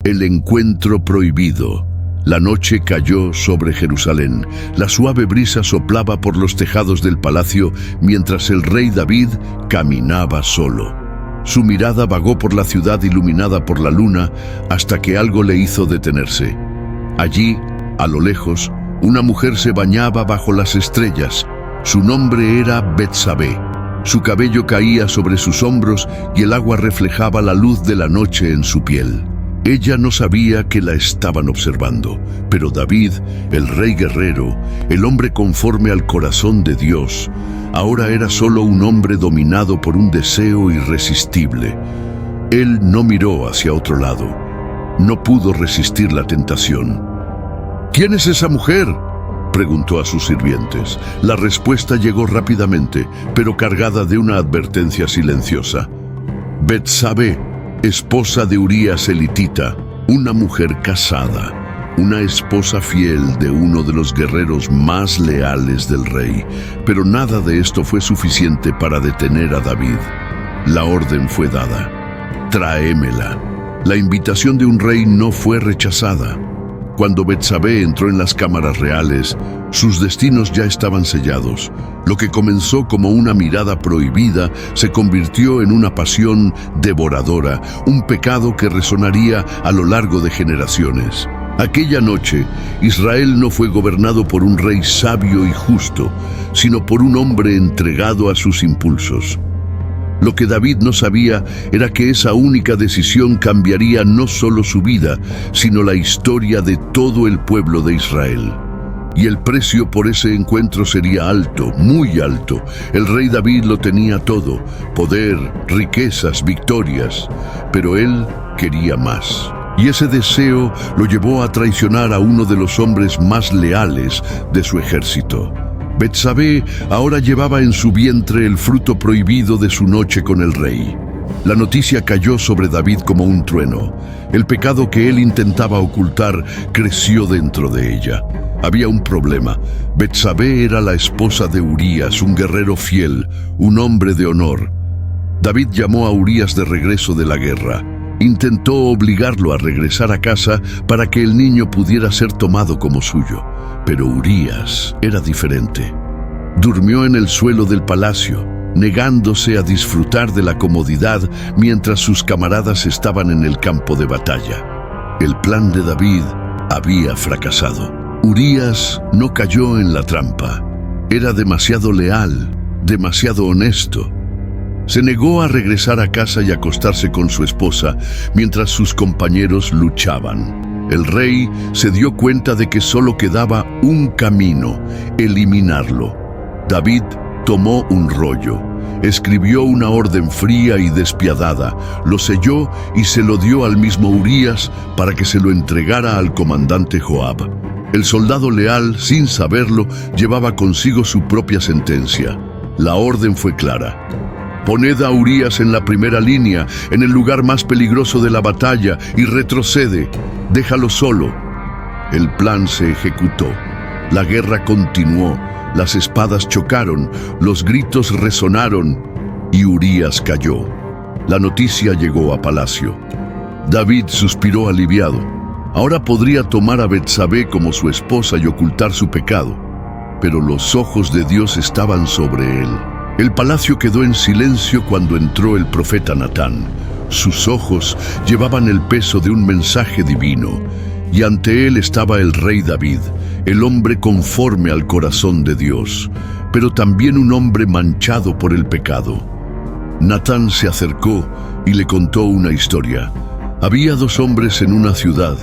El encuentro prohibido. La noche cayó sobre Jerusalén. La suave brisa soplaba por los tejados del palacio mientras el rey David caminaba solo. Su mirada vagó por la ciudad iluminada por la luna hasta que algo le hizo detenerse. Allí, a lo lejos, una mujer se bañaba bajo las estrellas. Su nombre era Betsabé. Su cabello caía sobre sus hombros y el agua reflejaba la luz de la noche en su piel. Ella no sabía que la estaban observando, pero David, el rey guerrero, el hombre conforme al corazón de Dios, ahora era solo un hombre dominado por un deseo irresistible. Él no miró hacia otro lado. No pudo resistir la tentación. ¿Quién es esa mujer?, preguntó a sus sirvientes. La respuesta llegó rápidamente, pero cargada de una advertencia silenciosa. Betsabé, esposa de Urías elitita, una mujer casada, una esposa fiel de uno de los guerreros más leales del rey. Pero nada de esto fue suficiente para detener a David. La orden fue dada. Tráemela. La invitación de un rey no fue rechazada. Cuando Betsabé entró en las cámaras reales, sus destinos ya estaban sellados. Lo que comenzó como una mirada prohibida se convirtió en una pasión devoradora, un pecado que resonaría a lo largo de generaciones. Aquella noche, Israel no fue gobernado por un rey sabio y justo, sino por un hombre entregado a sus impulsos. Lo que David no sabía era que esa única decisión cambiaría no solo su vida, sino la historia de todo el pueblo de Israel. Y el precio por ese encuentro sería alto, muy alto. El rey David lo tenía todo: poder, riquezas, victorias. Pero él quería más. Y ese deseo lo llevó a traicionar a uno de los hombres más leales de su ejército. Betsabé ahora llevaba en su vientre el fruto prohibido de su noche con el rey. La noticia cayó sobre David como un trueno. El pecado que él intentaba ocultar creció dentro de ella. Había un problema. Betsabé era la esposa de Urías, un guerrero fiel, un hombre de honor. David llamó a Urías de regreso de la guerra. Intentó obligarlo a regresar a casa para que el niño pudiera ser tomado como suyo. Pero Urías era diferente. Durmió en el suelo del palacio, negándose a disfrutar de la comodidad mientras sus camaradas estaban en el campo de batalla. El plan de David había fracasado. Urías no cayó en la trampa. Era demasiado leal, demasiado honesto. Se negó a regresar a casa y acostarse con su esposa mientras sus compañeros luchaban. El rey se dio cuenta de que solo quedaba un camino: eliminarlo. David tomó un rollo, escribió una orden fría y despiadada, lo selló y se lo dio al mismo Urías para que se lo entregara al comandante Joab. El soldado leal, sin saberlo, llevaba consigo su propia sentencia. La orden fue clara: poned a Urías en la primera línea, en el lugar más peligroso de la batalla, y retrocede. Déjalo solo. El plan se ejecutó. La guerra continuó. Las espadas chocaron, los gritos resonaron y Urías cayó. La noticia llegó a palacio. David suspiró aliviado. Ahora podría tomar a Betsabé como su esposa y ocultar su pecado. Pero los ojos de Dios estaban sobre él. El palacio quedó en silencio cuando entró el profeta Natán. Sus ojos llevaban el peso de un mensaje divino, y ante él estaba el rey David, el hombre conforme al corazón de Dios, pero también un hombre manchado por el pecado. Natán se acercó y le contó una historia. Había dos hombres en una ciudad.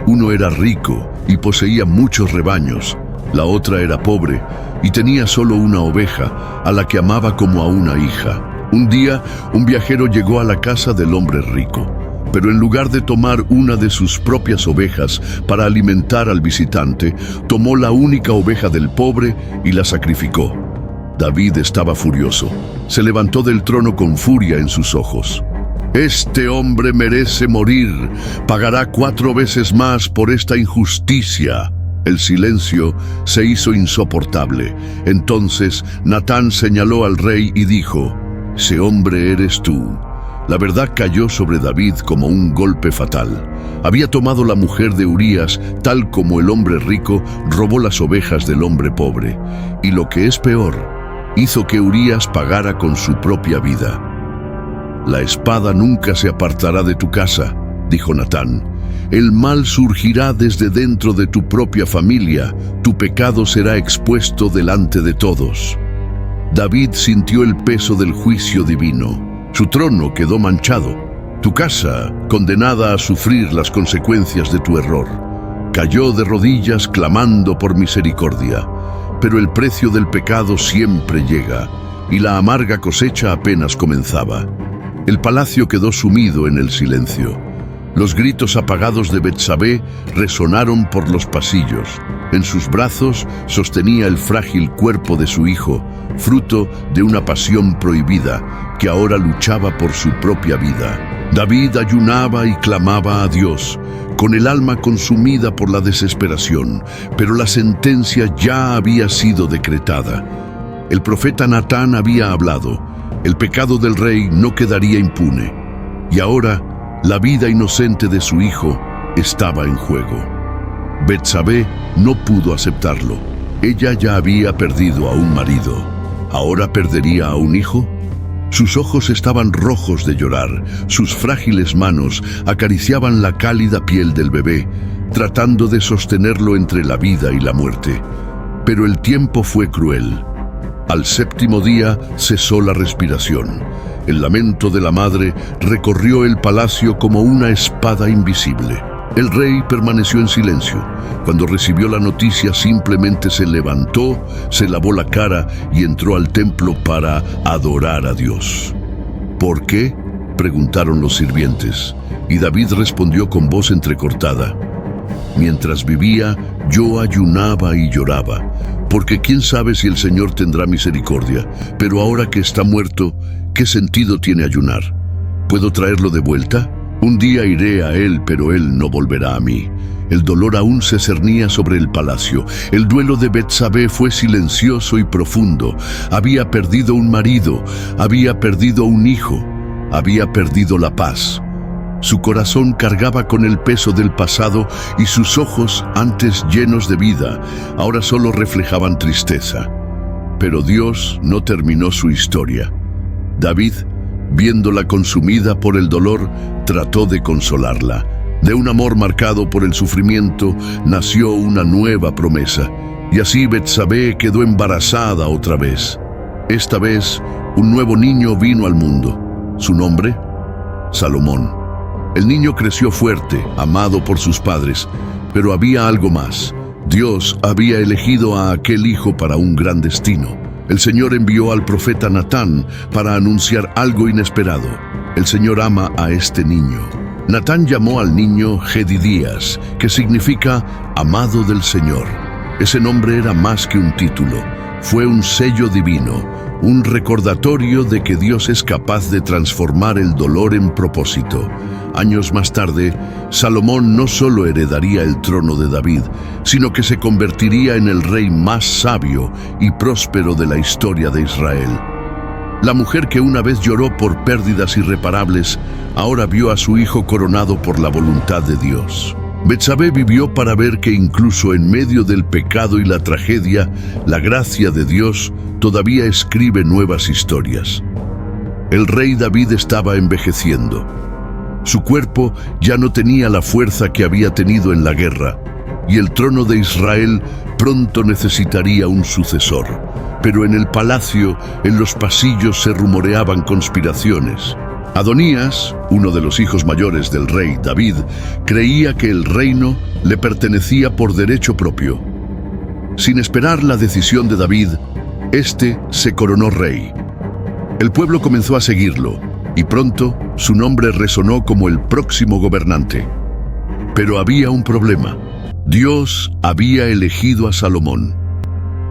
Uno era rico y poseía muchos rebaños. La otra era pobre y tenía solo una oveja, a la que amaba como a una hija. Un día, un viajero llegó a la casa del hombre rico, pero en lugar de tomar una de sus propias ovejas para alimentar al visitante, tomó la única oveja del pobre y la sacrificó. David estaba furioso. Se levantó del trono con furia en sus ojos. «Este hombre merece morir. Pagará 4 veces más por esta injusticia». El silencio se hizo insoportable. Entonces Natán señaló al rey y dijo: «Ese hombre eres tú. La verdad cayó sobre David como un golpe fatal. Había tomado la mujer de Urías, tal como el hombre rico robó las ovejas del hombre pobre. Y lo que es peor, hizo que Urías pagara con su propia vida. La espada nunca se apartará de tu casa, dijo Natán. El mal surgirá desde dentro de tu propia familia. Tu pecado será expuesto delante de todos. David sintió el peso del juicio divino. Su trono quedó manchado. Tu casa, condenada a sufrir las consecuencias de tu error. Cayó de rodillas clamando por misericordia. Pero el precio del pecado siempre llega, y la amarga cosecha apenas comenzaba. El palacio quedó sumido en el silencio. Los gritos apagados de Betsabé resonaron por los pasillos. En sus brazos sostenía el frágil cuerpo de su hijo, fruto de una pasión prohibida, que ahora luchaba por su propia vida. David ayunaba y clamaba a Dios, con el alma consumida por la desesperación, pero la sentencia ya había sido decretada. El profeta Natán había hablado. El pecado del rey no quedaría impune. Y ahora, la vida inocente de su hijo estaba en juego. Betsabé no pudo aceptarlo. Ella ya había perdido a un marido. ¿Ahora perdería a un hijo? Sus ojos estaban rojos de llorar. Sus frágiles manos acariciaban la cálida piel del bebé, tratando de sostenerlo entre la vida y la muerte. Pero el tiempo fue cruel. Al séptimo día cesó la respiración. El lamento de la madre recorrió el palacio como una espada invisible. El rey permaneció en silencio. Cuando recibió la noticia, simplemente se levantó, se lavó la cara y entró al templo para adorar a Dios. ¿Por qué?, preguntaron los sirvientes, y David respondió con voz entrecortada: Mientras vivía, yo ayunaba y lloraba, porque quién sabe si el Señor tendrá misericordia, pero ahora que está muerto, ¿qué sentido tiene ayunar? ¿Puedo traerlo de vuelta? Un día iré a él, pero él no volverá a mí. El dolor aún se cernía sobre el palacio. El duelo de Betsabé fue silencioso y profundo. Había perdido un marido, había perdido un hijo, había perdido la paz. Su corazón cargaba con el peso del pasado y sus ojos, antes llenos de vida, ahora solo reflejaban tristeza. Pero Dios no terminó su historia. David, viéndola consumida por el dolor, trató de consolarla. De un amor marcado por el sufrimiento nació una nueva promesa, y así Betsabé quedó embarazada otra vez. Esta vez, un nuevo niño vino al mundo. ¿Su nombre? Salomón. El niño creció fuerte, amado por sus padres, pero había algo más. Dios había elegido a aquel hijo para un gran destino. El Señor envió al profeta Natán para anunciar algo inesperado. El Señor ama a este niño. Natán llamó al niño Jedidías, que significa amado del Señor. Ese nombre era más que un título. Fue un sello divino, un recordatorio de que Dios es capaz de transformar el dolor en propósito. Años más tarde, Salomón no solo heredaría el trono de David, sino que se convertiría en el rey más sabio y próspero de la historia de Israel. La mujer que una vez lloró por pérdidas irreparables, ahora vio a su hijo coronado por la voluntad de Dios. Betsabé vivió para ver que incluso en medio del pecado y la tragedia, la gracia de Dios todavía escribe nuevas historias. El rey David estaba envejeciendo. Su cuerpo ya no tenía la fuerza que había tenido en la guerra, y el trono de Israel pronto necesitaría un sucesor. Pero en el palacio, en los pasillos, se rumoreaban conspiraciones. Adonías, uno de los hijos mayores del rey David, creía que el reino le pertenecía por derecho propio. Sin esperar la decisión de David, este se coronó rey. El pueblo comenzó a seguirlo, y pronto su nombre resonó como el próximo gobernante. Pero había un problema. Dios había elegido a Salomón.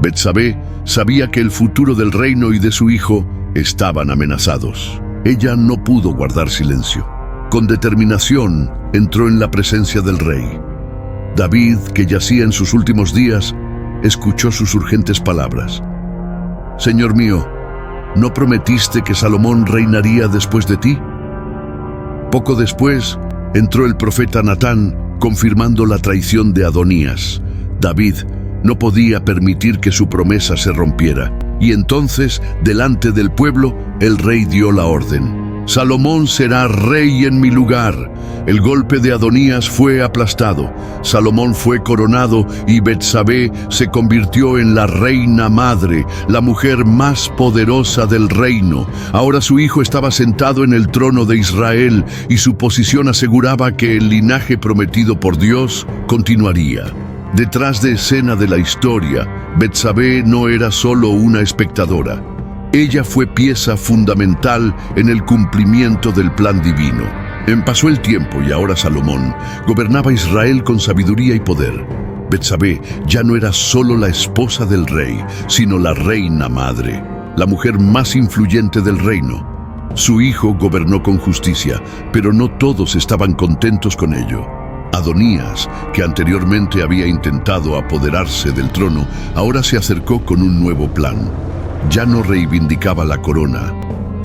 Betsabé sabía que el futuro del reino y de su hijo estaban amenazados. Ella no pudo guardar silencio. Con determinación entró en la presencia del rey. David, que yacía en sus últimos días, escuchó sus urgentes palabras. «Señor mío, ¿no prometiste que Salomón reinaría después de ti? Poco después, entró el profeta Natán, confirmando la traición de Adonías. David no podía permitir que su promesa se rompiera, y entonces, delante del pueblo, el rey dio la orden: Salomón será rey en mi lugar. El golpe de Adonías fue aplastado. Salomón fue coronado y Betsabé se convirtió en la reina madre, la mujer más poderosa del reino. Ahora su hijo estaba sentado en el trono de Israel y su posición aseguraba que el linaje prometido por Dios continuaría. Detrás de escena de la historia, Betsabé no era solo una espectadora. Ella fue pieza fundamental en el cumplimiento del plan divino. Pasó el tiempo y ahora Salomón gobernaba Israel con sabiduría y poder. Betsabé ya no era solo la esposa del rey, sino la reina madre, la mujer más influyente del reino. Su hijo gobernó con justicia, pero no todos estaban contentos con ello. Adonías, que anteriormente había intentado apoderarse del trono, ahora se acercó con un nuevo plan. Ya no reivindicaba la corona,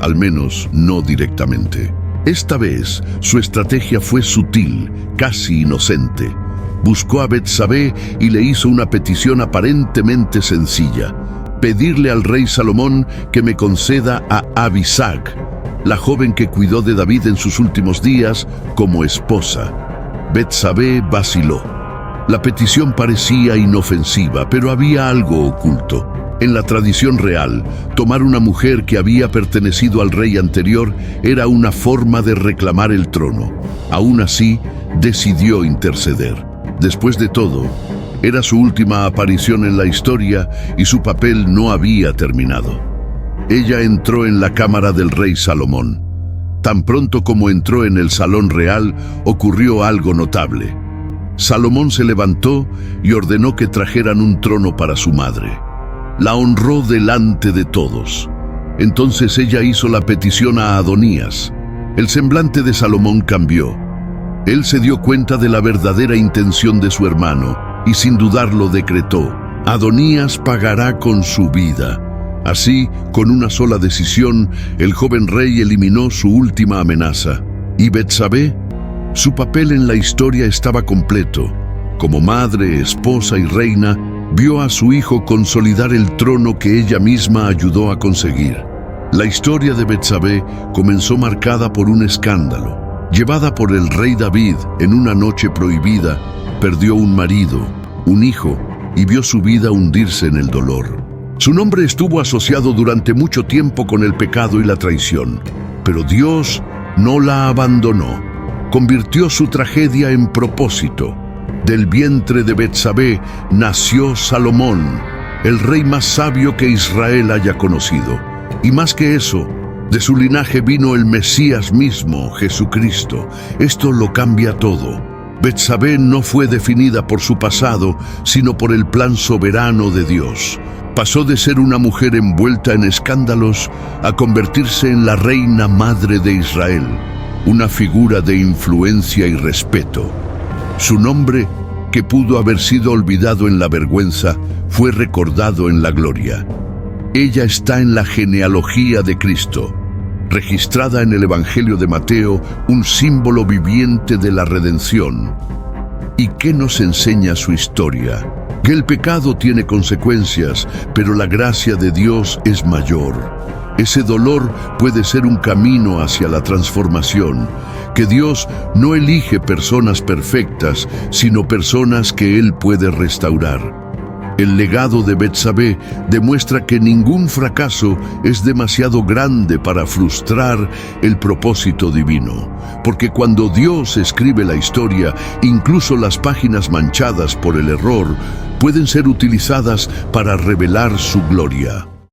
al menos no directamente. Esta vez, su estrategia fue sutil, casi inocente. Buscó a Betsabé y le hizo una petición aparentemente sencilla: pedirle al rey Salomón que me conceda a Abisag, la joven que cuidó de David en sus últimos días, como esposa. Betsabé vaciló. La petición parecía inofensiva, pero había algo oculto. En la tradición real, tomar una mujer que había pertenecido al rey anterior era una forma de reclamar el trono. Aún así, decidió interceder. Después de todo, era su última aparición en la historia y su papel no había terminado. Ella entró en la cámara del rey Salomón. Tan pronto como entró en el salón real, ocurrió algo notable. Salomón se levantó y ordenó que trajeran un trono para su madre. La honró delante de todos. Entonces ella hizo la petición a Adonías. El semblante de Salomón cambió. Él se dio cuenta de la verdadera intención de su hermano y sin dudarlo decretó: Adonías pagará con su vida. Así, con una sola decisión, el joven rey eliminó su última amenaza. ¿Y Betsabé? Su papel en la historia estaba completo. Como madre, esposa y reina, vio a su hijo consolidar el trono que ella misma ayudó a conseguir. La historia de Betsabé comenzó marcada por un escándalo. Llevada por el rey David en una noche prohibida, perdió un marido, un hijo, y vio su vida hundirse en el dolor. Su nombre estuvo asociado durante mucho tiempo con el pecado y la traición, pero Dios no la abandonó. Convirtió su tragedia en propósito. Del vientre de Betsabé nació Salomón, el rey más sabio que Israel haya conocido. Y más que eso, de su linaje vino el Mesías mismo, Jesucristo. Esto lo cambia todo. Betsabé no fue definida por su pasado, sino por el plan soberano de Dios. Pasó de ser una mujer envuelta en escándalos a convertirse en la reina madre de Israel, una figura de influencia y respeto. Su nombre, que pudo haber sido olvidado en la vergüenza, fue recordado en la gloria. Ella está en la genealogía de Cristo, registrada en el Evangelio de Mateo, un símbolo viviente de la redención. ¿Y qué nos enseña su historia? Que el pecado tiene consecuencias, pero la gracia de Dios es mayor. Ese dolor puede ser un camino hacia la transformación, que Dios no elige personas perfectas, sino personas que Él puede restaurar. El legado de Betsabé demuestra que ningún fracaso es demasiado grande para frustrar el propósito divino, porque cuando Dios escribe la historia, incluso las páginas manchadas por el error pueden ser utilizadas para revelar su gloria.